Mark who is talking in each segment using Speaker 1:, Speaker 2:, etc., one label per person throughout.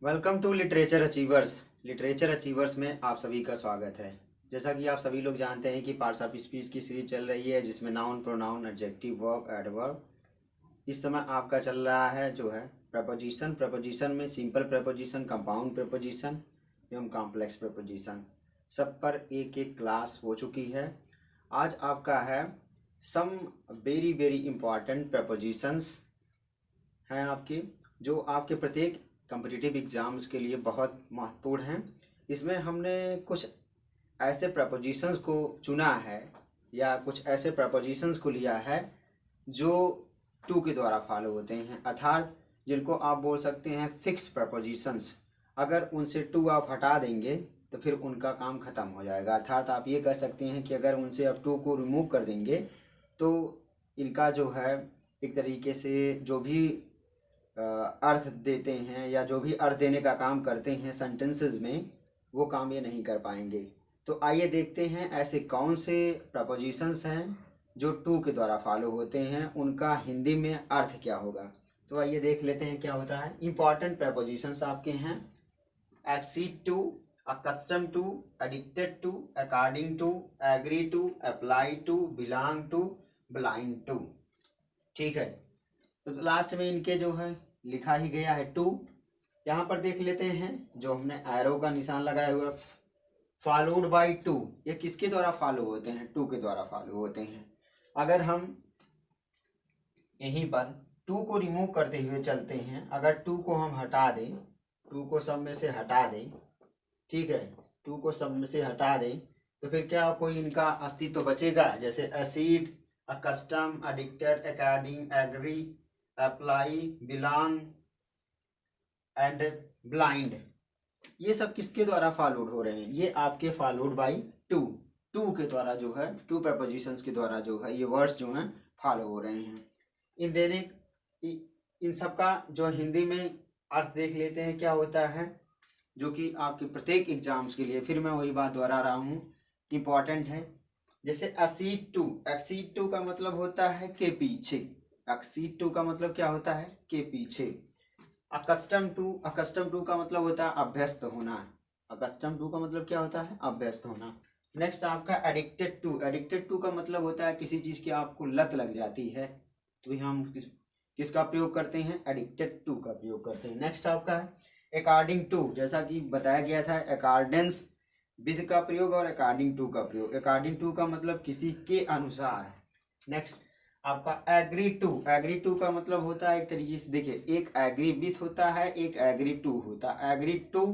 Speaker 1: Welcome to Literature Achievers. Literature Achievers में आप सभी का स्वागत है। जैसा कि आप सभी लोग जानते हैं कि पार्ट्स ऑफ स्पीच की सीरीज चल रही है, जिसमें noun, pronoun, adjective, verb, adverb. इस समय आपका चल रहा है जो है प्रपोजिशन। प्रपोजिशन में सिंपल प्रपोजिशन, कंपाउंड प्रपोजिशन एवं कॉम्प्लेक्स प्रपोजिशन, सब पर एक एक क्लास हो चुकी है। आज आपका है some very very important prepositions हैं आपके, जो आपके प्रत्येक कॉम्पिटिटिव एग्ज़ाम्स के लिए बहुत महत्वपूर्ण हैं। इसमें हमने कुछ ऐसे प्रपोजिशंस को चुना है या कुछ ऐसे प्रपोजिशंस को लिया है जो टू के द्वारा फॉलो होते हैं, अर्थात जिनको आप बोल सकते हैं फिक्स प्रपोजिशंस। अगर उनसे टू आप हटा देंगे तो फिर उनका काम ख़त्म हो जाएगा। अर्थात आप ये कह सकते हैं कि अगर उनसे आप टू को रिमूव कर देंगे तो इनका जो है एक तरीके से जो भी अर्थ देते हैं या जो भी अर्थ देने का काम करते हैं सेंटेंसेस में, वो काम ये नहीं कर पाएंगे। तो आइए देखते हैं ऐसे कौन से प्रपोजिशंस हैं जो टू के द्वारा फॉलो होते हैं, उनका हिंदी में अर्थ क्या होगा। तो आइए देख लेते हैं क्या होता है। इंपॉर्टेंट प्रपोजिशंस आपके हैं accede to, accustom to, addicted to, according to, agree to, apply to, belong to, blind to. ठीक है, तो लास्ट में इनके जो है लिखा ही गया है टू। यहाँ पर देख लेते हैं जो हमने एरो का निशान लगाया हुआ, फॉलोड बाय टू, ये किसके द्वारा फॉलो होते हैं? टू के द्वारा फॉलो होते हैं। अगर हम यहीं पर टू को रिमूव करते हुए चलते हैं, अगर टू को हम हटा दें, टू को सब में से हटा दें, ठीक है, टू को सब में से हटा दें, तो फिर क्या कोई इनका अस्तित्व बचेगा? जैसे accede, accustom, addicted, according, agree, apply, belong and blind, ये सब किसके द्वारा फॉलोड हो रहे हैं? ये आपके फॉलोड बाय टू, टू के द्वारा जो है, टू प्रपोजिशंस के द्वारा जो है ये वर्ड्स जो हैं फॉलो हो रहे हैं। इन देने इन सब का जो हिंदी में अर्थ देख लेते हैं क्या होता है, जो कि आपके प्रत्येक एग्जाम्स के लिए, फिर मैं वही बात दोहरा रहा हूँ, इम्पॉर्टेंट है। जैसे असीड टू, एक्सीड टू का मतलब होता है के पीछे, एक्सीड टू का मतलब क्या होता है? के पीछे। अकस्टम टू, अकस्टम टू का मतलब होता है अभ्यस्त होना, अकस्टम टू का मतलब क्या होता है? अभ्यस्त होना। नेक्स्ट आपका एडिक्टेड टू, एडिक्टेड टू का मतलब होता है किसी चीज़ की आपको लत लग जाती है, तो हम किसका प्रयोग करते हैं? एडिक्टेड टू का प्रयोग करते हैं। नेक्स्ट आपका है अकॉर्डिंग टू, जैसा कि बताया गया था, अकॉर्डेंस विद का प्रयोग और अकॉर्डिंग टू का प्रयोग। अकॉर्डिंग टू का मतलब किसी के अनुसार। नेक्स्ट आपका एग्री टू, एग्री टू का मतलब होता है एक तरीके से, देखिए, एक एग्री विथ होता है, एक एग्री टू होता है। एग्री टू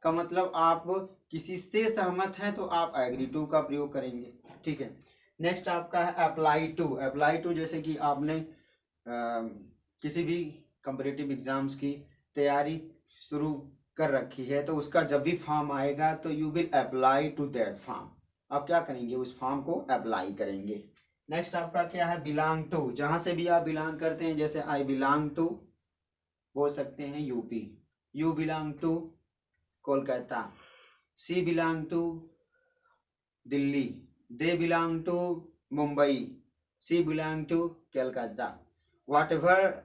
Speaker 1: का मतलब आप किसी से सहमत हैं तो आप एग्री टू का प्रयोग करेंगे, ठीक है। नेक्स्ट आपका है अप्लाई टू, अप्लाई टू जैसे कि आपने किसी भी कॉम्पिटिटिव एग्जाम्स की तैयारी शुरू कर रखी है, तो उसका जब भी फॉर्म आएगा तो you will apply to that form, आप क्या करेंगे? उस फॉर्म को अप्लाई करेंगे। नेक्स्ट आपका क्या है? बिलोंग टू, जहाँ से भी आप बिलोंग करते हैं, जैसे आई बिलोंग टू बोल सकते हैं UP, you belong to Kolkata, she belong to Delhi, they belong to Mumbai, she belong to Calcutta. Whatever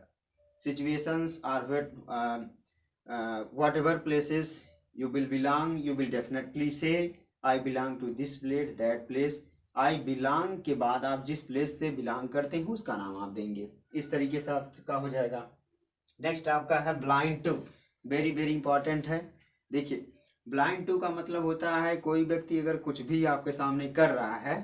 Speaker 1: situations are whatever places you will belong, you will definitely say I belong to this place, that place. I belong के बाद आप जिस place से belong करते हैं उसका नाम आप देंगे, इस तरीके से आपका हो जाएगा। नेक्स्ट आपका है blind to, very very important है। देखिए, ब्लाइंड टू का मतलब होता है कोई व्यक्ति अगर कुछ भी आपके सामने कर रहा है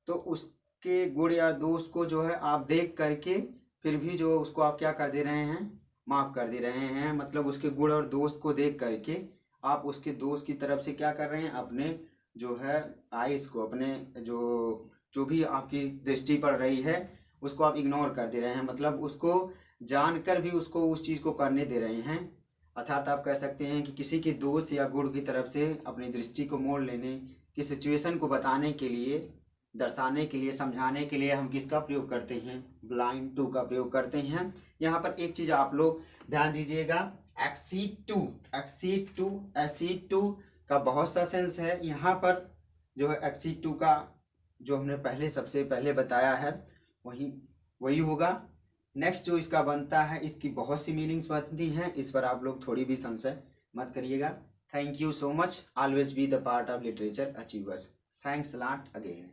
Speaker 1: तो उसके गुण या दोष को जो है आप देख करके फिर भी जो उसको आप क्या कर दे रहे हैं? माफ़ कर दे रहे हैं। मतलब उसके गुण और दोष को देख करके आप उसके दोष की तरफ से क्या कर रहे हैं? अपने जो है आइस को, अपने जो जो भी आपकी दृष्टि पड़ रही है उसको आप इग्नोर कर दे रहे हैं, मतलब उसको जानकर भी उसको उस चीज़ को करने दे रहे हैं। अर्थात आप कह सकते हैं कि किसी के दोष या गुण की तरफ से अपनी दृष्टि को मोड़ लेने की सिचुएशन को बताने के लिए, दर्शाने के लिए, समझाने के लिए हम किसका प्रयोग करते हैं? ब्लाइंड टू का प्रयोग करते हैं। यहाँ पर एक चीज़ आप लोग ध्यान दीजिएगा, accede to, accede to, accede to का बहुत सा सेंस है। यहाँ पर जो है एक्सीड टू का जो हमने पहले सबसे पहले बताया है वही होगा। नेक्स्ट जो इसका बनता है, इसकी बहुत सी मीनिंग्स बनती हैं, इस पर आप लोग थोड़ी भी संशय मत करिएगा। Thank you so much, always be the part of literature achievers. Thanks lot again.